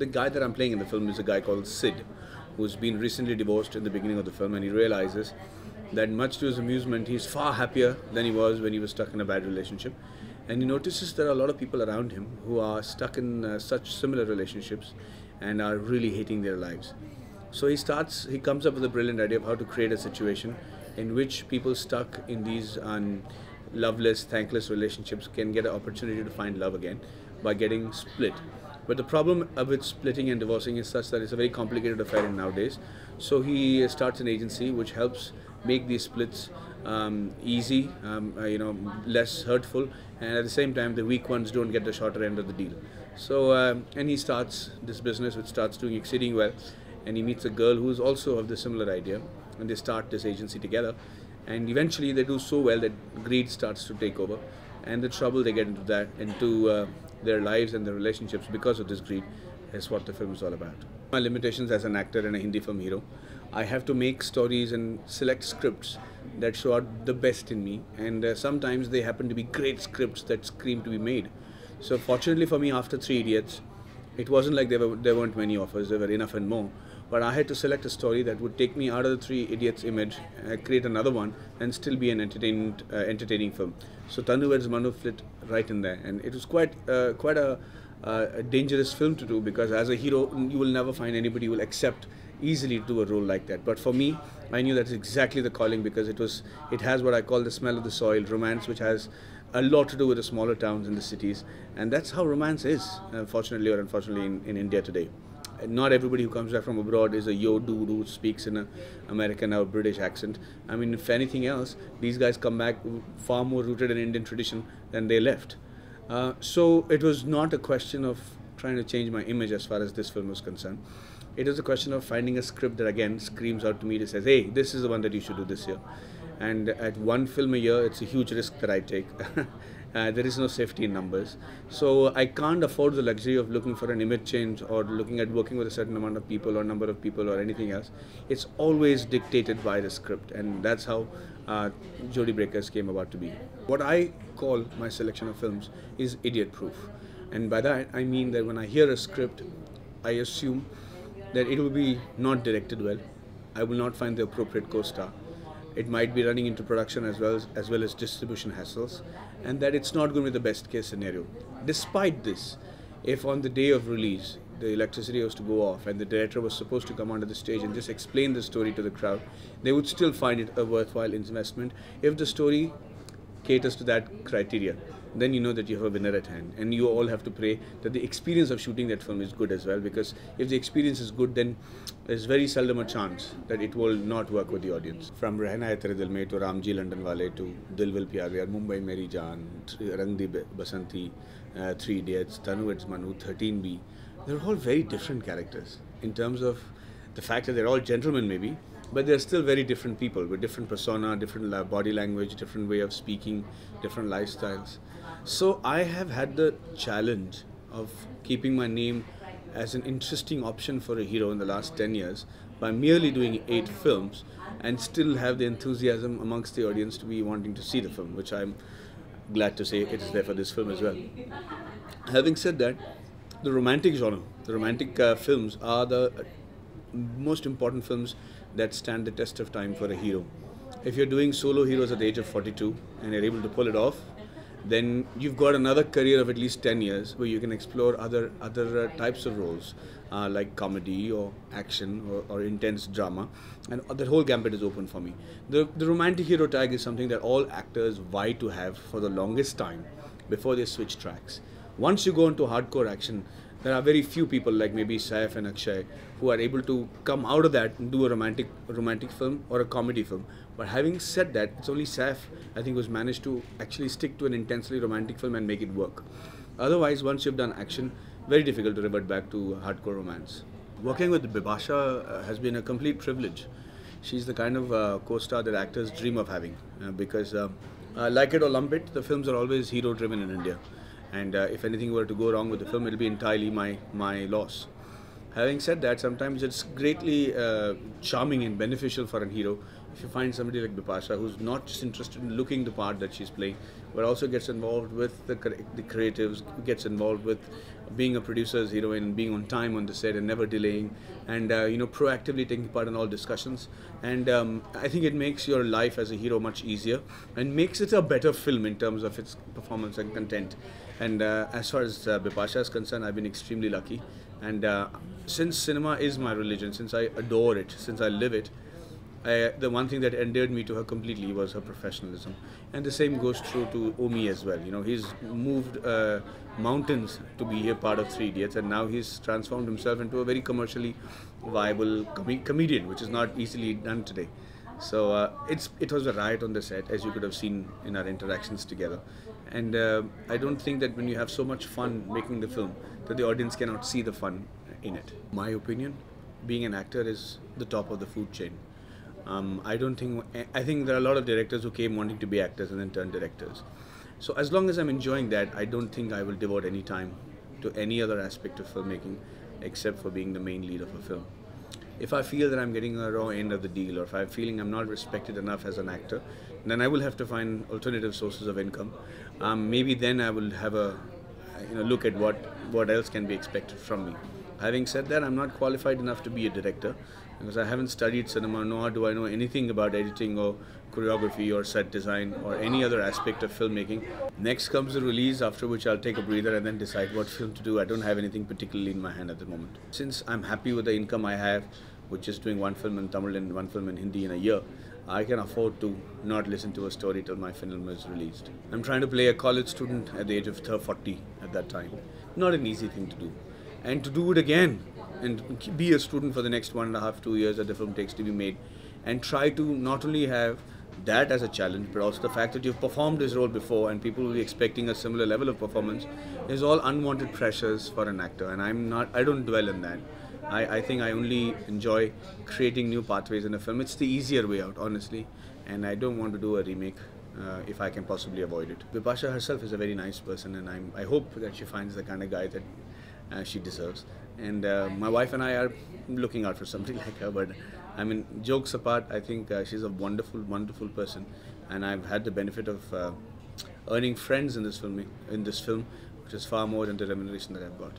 The guy that I'm playing in the film is a guy called Sid, who's been recently divorced in the beginning of the film, and he realizes that much to his amusement, he's far happier than he was when he was stuck in a bad relationship. And he notices there are a lot of people around him who are stuck in such similar relationships and are really hating their lives. So he comes up with a brilliant idea of how to create a situation in which people stuck in these loveless, thankless relationships can get an opportunity to find love again by getting split. But the problem with splitting and divorcing is such that it's a very complicated affair in nowadays. So he starts an agency which helps make these splits easy, less hurtful, and at the same time the weak ones don't get the shorter end of the deal. So and he starts this business which starts doing exceeding well, and he meets a girl who is also of the similar idea, and they start this agency together, and eventually they do so well that greed starts to take over, and the trouble they get into their lives and their relationships because of this greed is what the film is all about. My limitations as an actor and a Hindi film hero, I have to make stories and select scripts that show out the best in me, and sometimes they happen to be great scripts that scream to be made. So fortunately for me, after Three Idiots, it wasn't like there weren't many offers, there were enough and more. But I had to select a story that would take me out of the Three Idiots image, create another one, and still be an entertaining film. So Tanu vs Manu fit right in there, and it was quite a dangerous film to do, because as a hero, you will never find anybody who will accept easily to do a role like that. But for me, I knew that's exactly the calling, because it has what I call the smell of the soil, romance, which has a lot to do with the smaller towns and the cities, and that's how romance is, fortunately or unfortunately, in India today. Not everybody who comes back from abroad is a yo dude who speaks in an American or British accent. I mean, if anything else, these guys come back far more rooted in Indian tradition than they left. So it was not a question of trying to change my image as far as this film was concerned. It is a question of finding a script that again screams out to me, that says, hey, this is the one that you should do this year. And at one film a year, it's a huge risk that I take. There is no safety in numbers. So I can't afford the luxury of looking for an image change or looking at working with a certain amount of people or number of people or anything else. It's always dictated by the script, and that's how Jodi Breakers came about to be. What I call my selection of films is idiot-proof. And by that, I mean that when I hear a script, I assume that it will be not directed well. I will not find the appropriate co-star. It might be running into production as well as distribution hassles, and that it's not going to be the best case scenario. Despite this, if on the day of release the electricity was to go off and the director was supposed to come onto the stage and just explain the story to the crowd, they would still find it a worthwhile investment if the story caters to that criteria. Then you know that you have a winner at hand, and you all have to pray that the experience of shooting that film is good as well, because if the experience is good, then there's very seldom a chance that it will not work with the audience. From Rehna Hai Tere Dil Mein to Ramji London Wale to Dil Vil Pyar Vyar, Mumbai Meri Jaan, Rang Di Basanti, Three Idiots, Tanu vs Manu, 13B, they're all very different characters in terms of the fact that they're all gentlemen maybe, but they're still very different people with different persona, different body language, different way of speaking, different lifestyles. So I have had the challenge of keeping my name as an interesting option for a hero in the last 10 years by merely doing 8 films and still have the enthusiasm amongst the audience to be wanting to see the film, which I'm glad to say it is there for this film as well. Having said that, the romantic genre, the romantic films are the most important films that stand the test of time for a hero. If you're doing solo heroes at the age of 42 and you're able to pull it off, then you've got another career of at least 10 years where you can explore other types of roles like comedy or action or intense drama, and that whole gambit is open for me. The romantic hero tag is something that all actors vie to have for the longest time before they switch tracks. Once you go into hardcore action, there are very few people like maybe Saif and Akshay who are able to come out of that and do a romantic film or a comedy film. But having said that, it's only Saif, I think, who's managed to actually stick to an intensely romantic film and make it work. Otherwise, once you've done action, very difficult to revert back to hardcore romance. Working with Bibasha has been a complete privilege. She's the kind of co-star that actors dream of having because like it or lump it, the films are always hero-driven in India. And if anything were to go wrong with the film, it'll be entirely my loss. Having said that, sometimes it's greatly charming and beneficial for a hero if you find somebody like Bipasha who's not just interested in looking the part that she's playing, but also gets involved with the creatives, gets involved with being a producer's heroine, being on time on the set and never delaying, and proactively taking part in all discussions. And I think it makes your life as a hero much easier and makes it a better film in terms of its performance and content. And as far as Bipasha is concerned, I've been extremely lucky. And since cinema is my religion, since I adore it, since I live it, the one thing that endeared me to her completely was her professionalism, and the same goes true to Omi as well. He's moved mountains to be a part of Three Idiots, and now he's transformed himself into a very commercially viable comedian, which is not easily done today. So it was a riot on the set, as you could have seen in our interactions together. And I don't think that when you have so much fun making the film, that the audience cannot see the fun in it. My opinion, being an actor is the top of the food chain. I think there are a lot of directors who came wanting to be actors and then turned directors. So as long as I'm enjoying that, I don't think I will devote any time to any other aspect of filmmaking except for being the main lead of a film. If I feel that I'm getting a raw end of the deal, or if I'm feeling I'm not respected enough as an actor, then I will have to find alternative sources of income. Maybe then I will have a look at what else can be expected from me. Having said that, I'm not qualified enough to be a director because I haven't studied cinema, nor do I know anything about editing or choreography or set design or any other aspect of filmmaking. Next comes the release, after which I'll take a breather and then decide what film to do. I don't have anything particularly in my hand at the moment. Since I'm happy with the income I have, which is doing one film in Tamil and one film in Hindi in a year, I can afford to not listen to a story till my film is released. I'm trying to play a college student at the age of 40 at that time. Not an easy thing to do. And to do it again and be a student for the next 1.5 to 2 years that the film takes to be made, and try to not only have that as a challenge, but also the fact that you've performed this role before and people will be expecting a similar level of performance, is all unwanted pressures for an actor, and I don't dwell in that. I think I only enjoy creating new pathways in a film. It's the easier way out, honestly, and I don't want to do a remake if I can possibly avoid it. Bipasha herself is a very nice person, and I hope that she finds the kind of guy that she deserves. And my wife and I are looking out for somebody like her. But I mean, jokes apart, I think she's a wonderful, wonderful person, and I've had the benefit of earning friends in this film, which is far more than the remuneration that I've got.